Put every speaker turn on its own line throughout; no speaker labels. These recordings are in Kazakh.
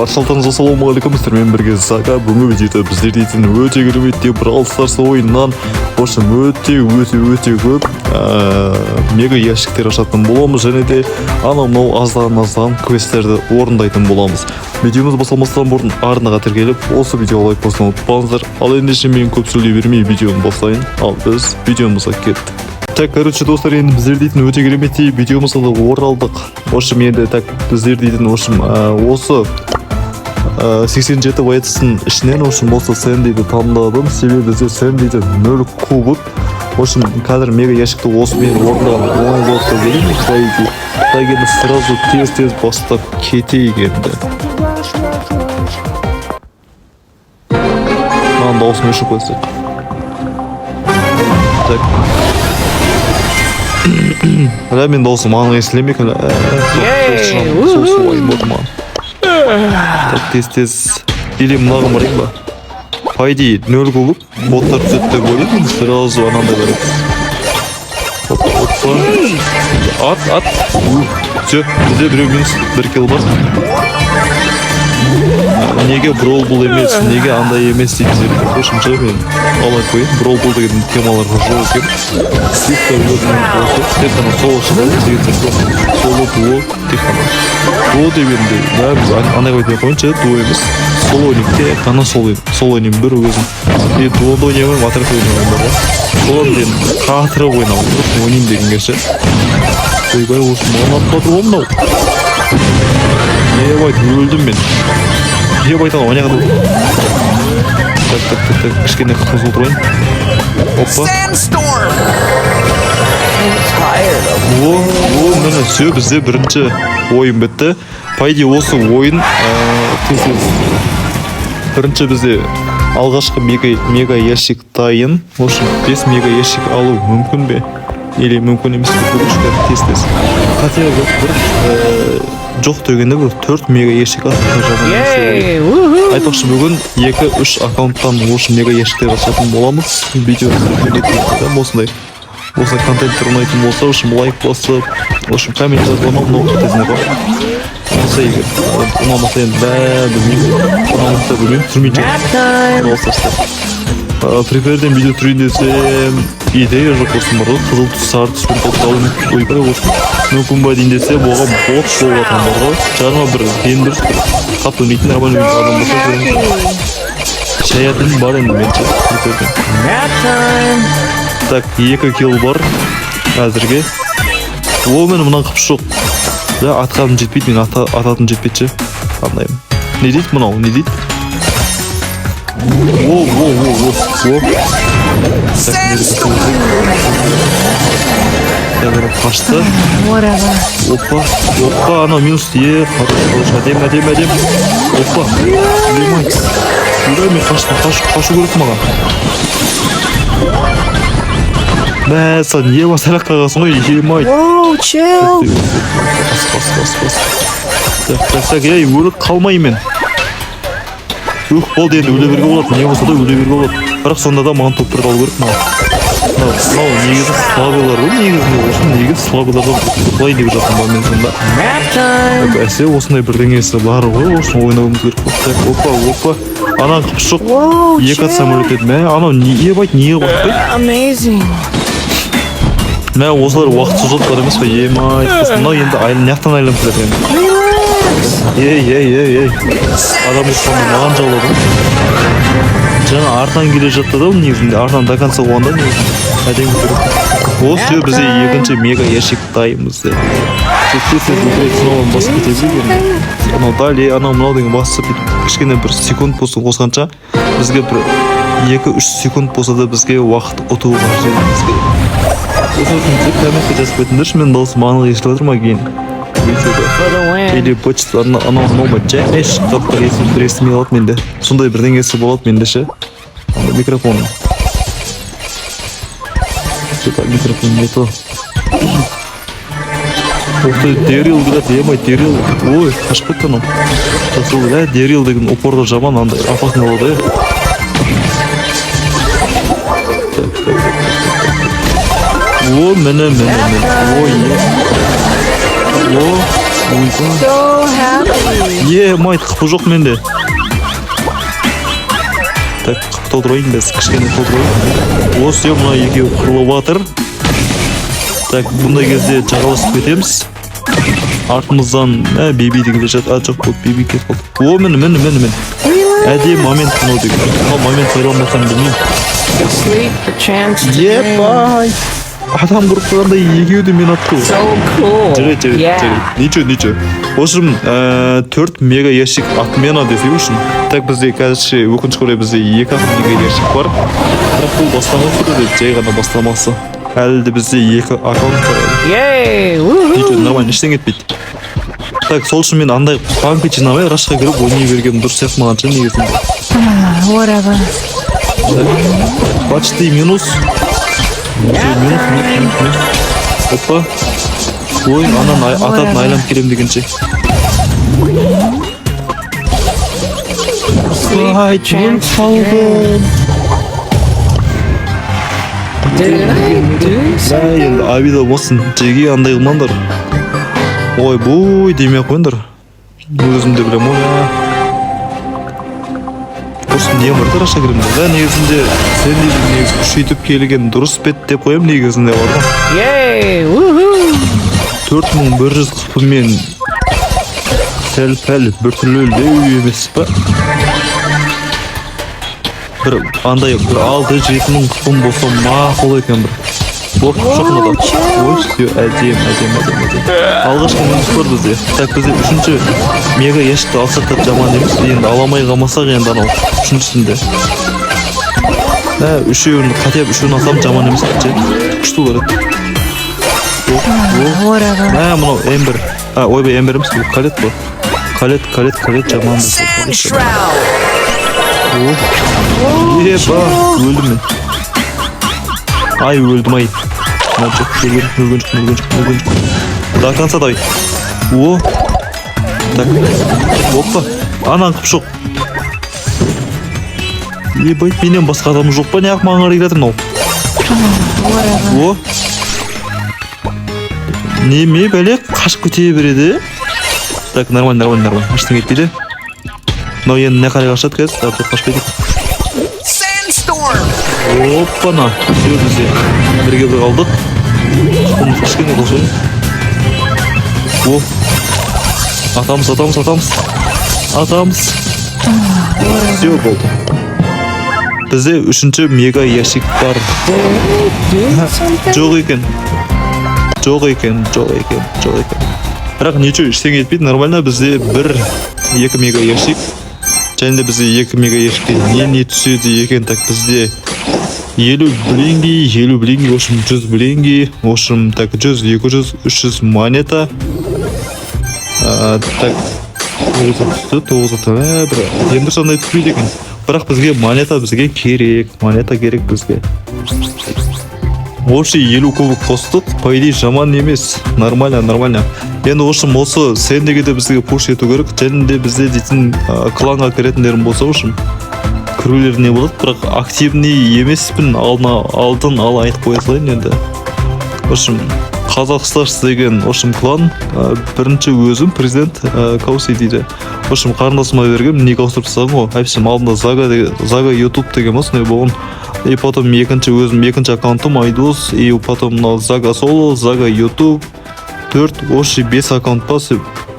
баршаларыңызға ассалаумағалейкум, сіздермен бірге Зака. Бүгінгі видеода біздер дейтін өте керемет Brawl Stars ойыннан өте көп мега ящиктер ашатын боламыз, және де анау аздаған квесттерді орындайтын боламыз. Видеомыз басталмастан бұрын арнаға тіркеліп, осы видеоға лайк басуды ұмытпаңыздар. Ал ендеше мен көп сөйлей бермей видеоны бастайын, ал біз видеомызға кеттік. Так, короче, достар, енді біздер дейтін өте керемет видеомызға да оралдық. Енді так біздер дейтін осы 87 вайтстың ішінен осы Сэндиді таңдадым. Себебі бізде Сэндиді 0 кубыт. Қазір мега ящикті осы мен орындаған оңай болса деймін. Так, енді сразу тез бастап кетейік енді. Маған дауысын өшіп қойсақ. Так. Мен даусым маған естілемек. Так, тез. Или мынағы марайын ба? Пайди 0 кубық, боттар түзетті көрейін, сразу анандай береді. Опа. Ат. Все, бізде біреу минус 1 килл бар. Неге Brawl Ball емес, неге андай емес дейміз. Қошымша мен алай қойын. Brawl Ball деген темаларға жол екен. Сикта өзінің осы. Тек қана соло шығады деген сияқты. Соло дуо, тек қана. Дуо дегенде, біз андай қойын қойынша, дуо емес. Солоник, тек қана солонин бір өзім. Дуода ойнамай, матрас ойнамай бар. Солон деген қатыры ойнамай, ойнайын деген керші. Ойбай, осы маған атпатыр omнау. Ебайт, өлдім мен. Ебайтан ойнағады. Так, кішкене қыз отырайын. Опа. Міне, сөй бізде бірінші ойын бітті. Пайди осы ойын бірінші бізде алғашқы мега ящик дайын. 5 мега ящик алу мүмкін бе? Или мүмкін емес бе? Тез. Хотел бір жоқ дегенде бір 4 мега ящик айтпақшы, бүгін 2-3 аккаунттан осы мега ящиктер ашатын боламыз. Видео осындай контенттер ұнайтын болса, лайк басып, коммент жазбама, тезіне бар. Осы егер ұнамаса енді білмеймін, түрмейін. Преперден видео түрейін десем, идея жоқ болсын барды, қызыл түс, сары түспен тоқталын ойбай болсын. Мүмкін ба дейін десе, болған бот болғатан барға. Жаңа бір гендерс, қатты өнейтін адам болса, шаятын бар енді менше преперден. Так, 2 килл бар әзірге. Мен мұнан қыпшы жоқ. Атқаным жетпейді, мен ататын жетпейді. Андайым. Не дейді мұнау, не дейді? Қазір қашты. Опа, анау минус де. Әдем. Опа. Мен қашу көріп маған. Сән не басарақ қағасың ғой, емай.
Воу, чел.
Так, өліп қалмай мен. Болды енді өле берге болады, не болса да өле берге болады. Бірақ сонда да маған топ-1 қалу керек маған. Мынау негізі слабылар ғой, негізі слабылардан бұлай деп жатқан ба мен сонда. Әсе осындай бірдеңесі бар ғой, осыны ойнауымыз керек. Опа. Анан қыпшы жоқ. 2 ат самолет еді. Анау не байт, не қойып?
Amazing.
Осылар уақытсыз жатқар емес па? Емай, мынау енді няқтан айланып келеді енді. Ей. Адам ұшқанды маған жаулады. Жаңа артынан келе жатты да, негізінде артынан до конца қуғанда негізінде. Әдемі көріп. Осы бізде екінші мега ящик дайымыз. Сынауын басып кетеді екен. Анау дали, мынау деген басып кішкене бір секунд болсын қосқанша, бізге бір 2-3 секунд болса да бізге уақыт ұтуы қажет бізге. Осыны комментке жазып кетіңдерші, мен дауысы маңызға естіліп жатыр ма кейін? Или почта анау жай шықтап естімей алады менде. Сондай бірдеңесі болады менде ше. Микрофон. Микрофон не то. Уқты Дэрил град, емай Дэрил. Ой, қашып кетті анау. Дэрил деген упорда жаман, андай опасный болады. Міне. ойбай.
So happy.
Майт қыпы жоқ менде. Так, қып толтырайын біз, кішкене толтырайын. Осы мына екеуі қырылып жатыр. Так, бұндай кезде жағаласып кетеміз. Артымыздан бейби деген жатыр. Жоқ болды, бейби кетіп қалды. О, мін. Әдемі момент мынау деген. Момент сайламасам білмеймін.
Sleep, a chance to dream.
Ебай! Адам көріп қалғандай екеуі де мен атты.
So cool.
Жарайды. Ничего. В общем, 4 мега ящик отмена десек үшін. Так бізде қазірше өкінішке орай бізде 2 мега ящик бар. Бірақ бұл бастамасы деп жай ғана бастамасы. Әлі де бізде 2 аккаунт бар.
Yay! Woohoo!
Ничего, нормально, ештеңе етпейді. Так, сол үшін мен андай банкі жинамай рашқа кіріп ойнай берген дұрыс сияқты маған ше негізінде.
Whatever.
Почти минус. Минус. Опа. Ой, анан ататын айланып келем дегенше. Ай, чын қалдым. Енді абида болсын, жеге андай қылмаңдар. Ой, бой демей қойыңдар. Өзім де білем, Осы не бар да раша кірімді. Негізінде сен дейдің негіз күшейтіп келген дұрыс бет деп қоям негізінде бар да.
Yay! Woohoo!
4100 қыпымен сәл-пәл біртүрлі емес па? Бір андай 6-7 мың қыпым болса мақұл екен бір. Бұл шоқына да. Ой, әдем. Алғашқы минус бар бізде. Так, бізде 3-ші мега яшықты алсақ та жаман емес. Енді аламай қалмасақ енді анау 3-шісінде. Үшеуін қатеп үшеуін алсам жаман емес. Күшті олар еді. Мынау Эмбер. Ойбай Эмбер емес, бұл Калет бұл. Калет жаман емес. Еба, өлдім мен. Ай, өлдім ай. Өлген жоқ. До конца давай. О. Так. Опа. Анан қып жоқ. Ебай, менен басқа адам жоқ па? Неғып маған қарай жатыр мынау? О. Неме бәле қашып кете береді. Так, нормально. Ештеңе етпейді. Мынау енді не қарай қашады қазір? Қашпайды. Опана, все бізде бірге бір қалдық. Кішкене қылшын. О, атамыз. Все болды. Бізде 3-ші мега ящик бар. Жоқ екен. Бірақ нече ештеңе етпейді, нормально. Бізде 1-2 мега ящик. Және де бізде 2 мега ящикте не түседі екен. Так, бізде 50 блинги, в общем 100 блинги, в общем так 100, 200, 300 монета. Так, 9 бір енді сондай түспейді екен. Бірақ бізге монета керек бізге. В общем 50 кубок қостық, по идее жаман емес, нормально. Енді в общем осы сендеге де бізге пуш ету керек, және де бізде дейтін кланға кіретіндерім болса, в общем кірулер не болады, бірақ активный емеспін, алдын ала айтып қоя салайын енді. В общем, Қазақсташ деген клан, бірінші өзім президент Кауси дейді. В общем, қарындасыма берген, ник ауыстырып тастадым ғой. Әпсем алдында Зага YouTube деген осындай болған. И потом екінші аккаунтым Айдос, и потом Зага Соло, Зага YouTube, 4, 5 аккаунт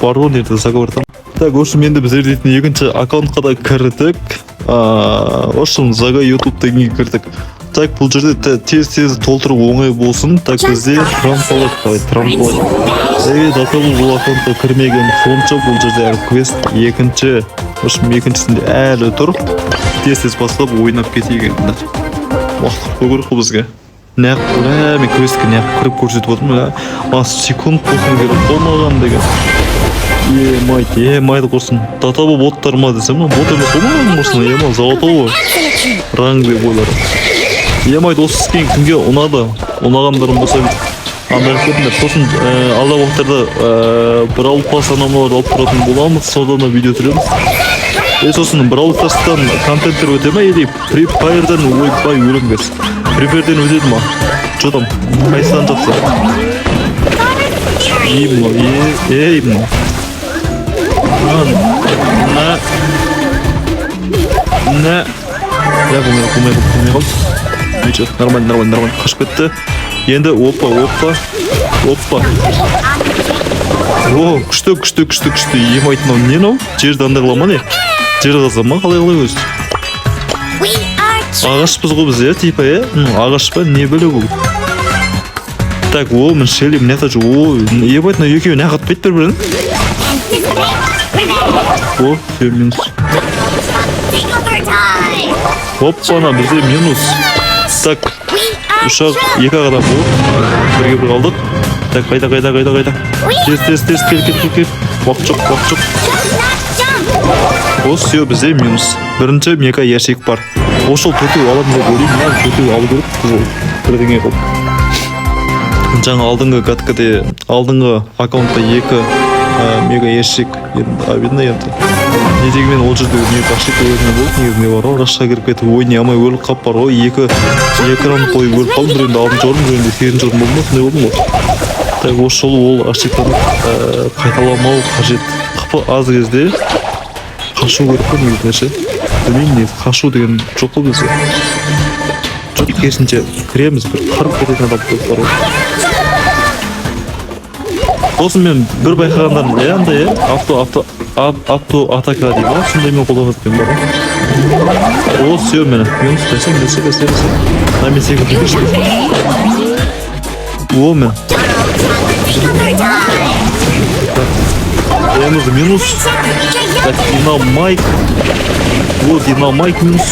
бар ғой, нерді Зага бар там. Так, в общем, енді біздер дейтін екінші аккаунтқа да кірдік. В общем, Зага YouTube дегенге кірдік. Так, бұл жерде тез толтыру оңай болсын. Так, бізде трамплайт. Датабыл бұл аккаунтқа кірмеген фронтшы, бұл жерде әлі квест екінші. В общем, екіншісінде әлі тұр. Тез бастап ойнап кетейік. Уақыт көріп қой бізге. Мен квестке неғып кіріп көрсетіп отырмын. Секунд болсын керек болмаған деген. Емайды құрсын. Датабы боттар ма десем, бот емес болмаған мұсына, золотого ранг деп ойлар. Емайды осы скен кімге ұнады? Ұнағандарым болса андағып кетіңдер. Сосын алда уақыттарда Brawl Pass анамаларды алып тұратын боламыз, содан видео түсіреміз. Сосын Brawl Pass'тан контенттер өте ма, или Free Fire'дан ойбай өліңдер. Free Fire'ден өтеді ма? Жотам, қайсыдан жатса? Ей, Не. Я болмай қалды. Ничего, нормально. Қашып кетті. Енді опа. О, күшті. Емайтын ау, не нау? Жерді андай қыла ма не? Жерді қаза ма? Қалай өзі? Ағашпыз ғой біз, типа, ағаш па? Не бөлі бұл? Так, мен шелі, міне қажу. Емайтын ау, екеуі не қатпайды бір-бірін? Все, минус. Оппана, бізде минус. Так, ұшақ екі адам болып, бірге бір қалдық. Так, қайда. Тез, кел. Уақыт жоқ. Все, бізде минус. Бірінші мега ящик бар. Ошыл төртеу аламын деп ойлаймын, мен төртеу алу керек, бұл бірдеңе қылып. Жаңа алдыңғы аккаунтта екі мега ящик видно енді. Не дегенмен ол жерде не бақшик өзіне болды, негізінде бар ғой, рашқа кіріп кетіп ойнай алмай өліп қап бар ғой, екі раунд бойы өліп қалдым, бір енді 6-шы орын, бір енді 7-шы орын болды ма, сондай болды ма? Так, осы жолы ол ашиктаны қайталамау қажет. Қапы аз кезде қашу керек қой негізінде ше. Білмеймін негізі, қашу деген жоқ қой бізде. Жоқ, керісінше кіреміз, бір қырып кететін адам көп бар ғой. Сосын мен бір байқағандарым, андай, авто атака дейді ма, сондай мен қолданып бар ғой. Все, мені, минус, бәсе. На мен секунд берші. Мен. Эміз минус. Так, динамайк. Динамайк минус.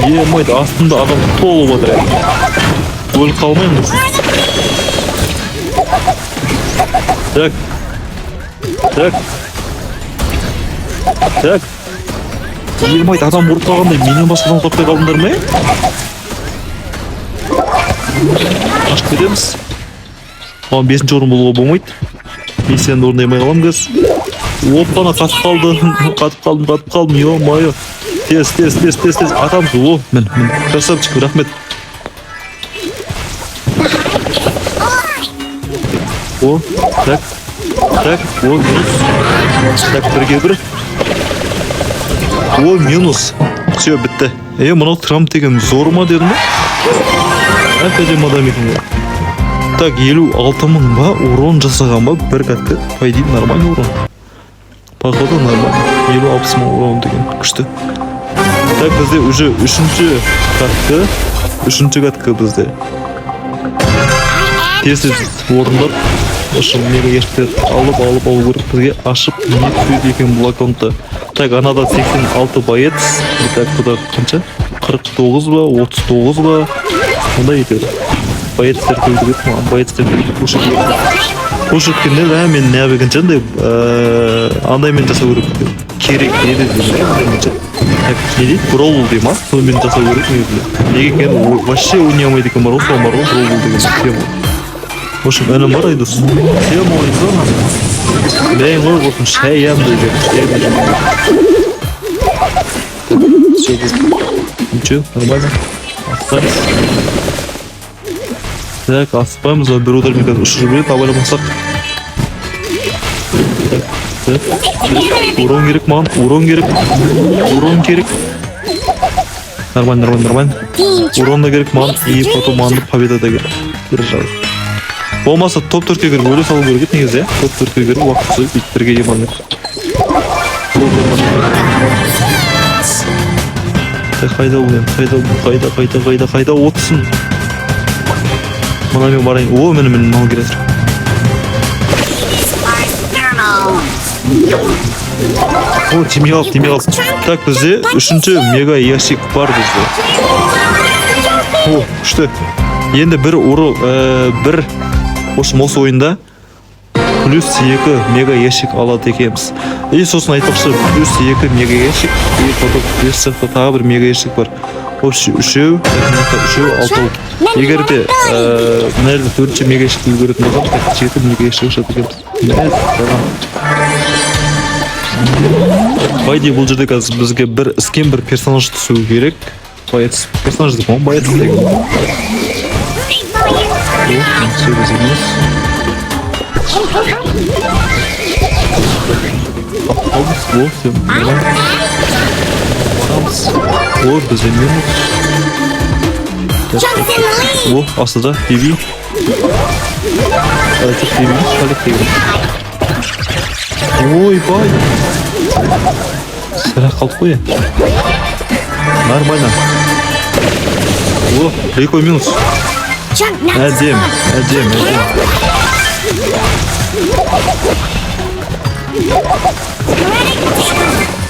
Емайд, астында адам толып отыр. Өліп қалмаймыз. Так. Емайд, адам ұрып қалғандай, менен басқа адам таппай қалдыңдар ма? Ашып кетеміз. 5-ші орын болуға болмайды. Миссияны орындаймай қалам кез. Оппана, қатып қалдым, ё-майо. Тез. Атамыз, мен, красавчик, рахмет. Так, минус. Так, бірге бір. Минус. Все, бітті. Мынау Трамп деген зор ма дедім ба? Әпәдем адам екен ғой. Так, 56.000 ба, урон жасаған ба, бір кәтті. По идее, нормальный урон. Походу, нормально. 50-60 мың урон деген, күшті. Так, бізде уже үшінші кәткі бізде. Тез орындап, ұшын мега ешті алып көріп бізге ашып не түседі екен бұл аккаунтта. Так, анада 86 боец. Так, бұда қанша? 49 ба, 39 ба? Онда етеді. Боецтер көйлдігет ма? Боецтер пушып кенде, мен не абеген жандай андай мен жасау керек еді деймін. Так, не дейді? Брол дей ма? Сол мен жасау керек негізінде. Неге кен вообще ойнай алмайды екен бар ғой, сол бар ғой, брол деген тема. В общем, әнім бар айдыс. Тема ойнай Бәйін ғой, болсын, шай ям дейді. Все, ничего, нормально. Остались. Так, аспаймыз, бір удар мен қазір ұшырып береді, абайламасақ. Так. Урон керек маған, урон керек. Нормально. Урон да керек маған, и потом маған победа да керек. Бір жағы. Болмаса топ-4-ке кіріп өлі салу керек негізі, топ-4-ке кіріп уақыт сөйіп біттерге еманып. Қайда ол, қайда отсын. Мұна мен барайын, мен мал келетір. Тимей қалып. Так, бізде үшінші мега ящик бар бізде. Күшті. Енді бір осы ойында плюс 2 мега ящик алады екеміз. И сосын айтпақшы плюс 2 мега ящик, и потом плюс сияқты тағы бір мега ящик бар. Общий үшеу, алтау. Егер де мына 4-ші мега ящик үлгеретін болсам, 7 мега ящик ұшады екеміз. Байди бұл жерде қазір бізге бір іскен бір персонаж түсу керек. Персонаж деп бояц деген. Автобус, вот, барамыз. О, бізде минус. О, астыда, Биби. Шалик Биби, шалик Биби. Ой, бай. Сірә қалдық қой. Нормально. О, Рейко минус. Әдем.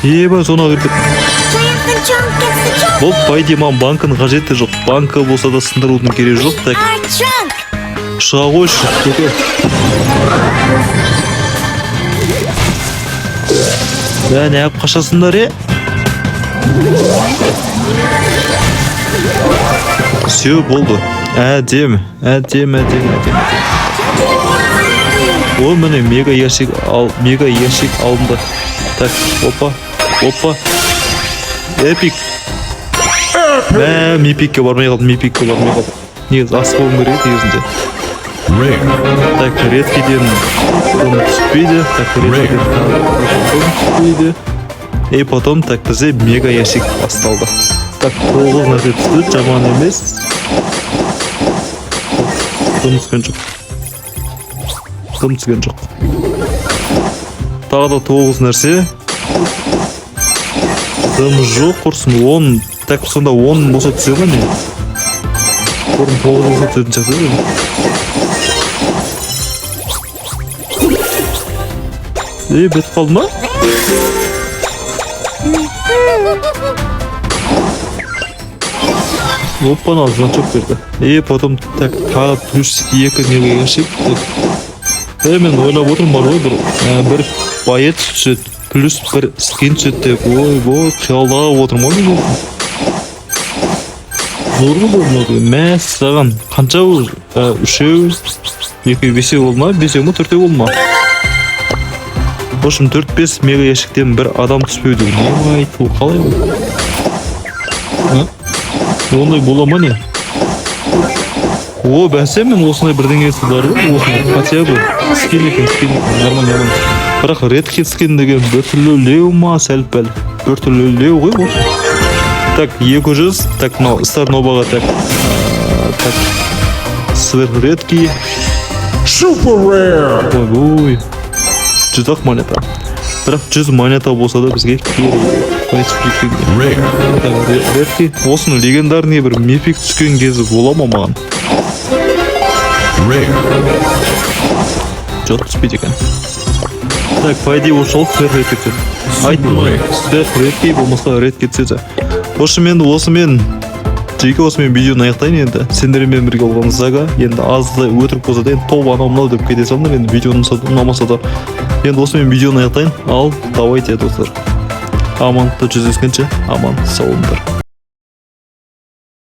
Еба, зона кірдік. Бұл пайде маған банкын қажеті жоқ. Банка болса да сындырудың керегі жоқ. Так, шыға қойшы. Не ап қашасындар, Все, болды. Әдем. О, міне мега ящик алынды. Так, опа. Эпик. Мипикке бармай қалды. Негізі ас болым керек негізінде. Так, редкиден түспейді. И потом так бізде мега ящик басталды. Так, 9 нәрсе түсті, жаман емес. Дым түскен жоқ. Тағы да 9 нәрсе. Дым жоқ, құрсын 10. Так, сонда 10 болса түседі ма не? Құрын 9 болса түсетін жақсы. Бет қалды ма? Опа, значок берді. И потом так, тағы плюс 2 неге ящик. Мен ойлап отырмын бар ғой, бір байет түседі, плюс бір скин түседі деп. Ой, қиялдап отырмын ғой мен. Зорғы болмады. Мәссаған. Қанша ол? 3-еу, 2-5 болды ма? 5-еу ма? 4-еу болды ма? В общем, 4-5 мега ящиктен бір адам түспеуді. Не айту, қалай бұл? Ондай бола ма не? О, бәсе мен осындай бірдеңесі бар ғой, осындай хотя бы скин екен, нормально. Бірақ редкид скин деген біртүрлілеу ма, сәл-пәл біртүрлілеу ғой бұл. Так, 200, так, стар нобаға так, сверх редкий. Super rare! Ой, 100 монета. Бірақ 100 монета болса да бізге керек. Редкий. Осыны легендарный бір мифик түскен кезі бола ма маған? Жоқ түспейді екен. Так, по идее ошол сверх редкий түседі. Айттым ғой, сверх редкий болмаса редкий түседі. В общем, енді осымен видеоны аяқтайын енді. Сендермен бірге болғаныңызға енді аздай өтірік болса да енді топ анау деп кете салдым. Енді видеоны ұнамаса да енді осымен видеоны аяқтайын. Ал давайте достар, амандықта жүздескенше аман сау болыңдар.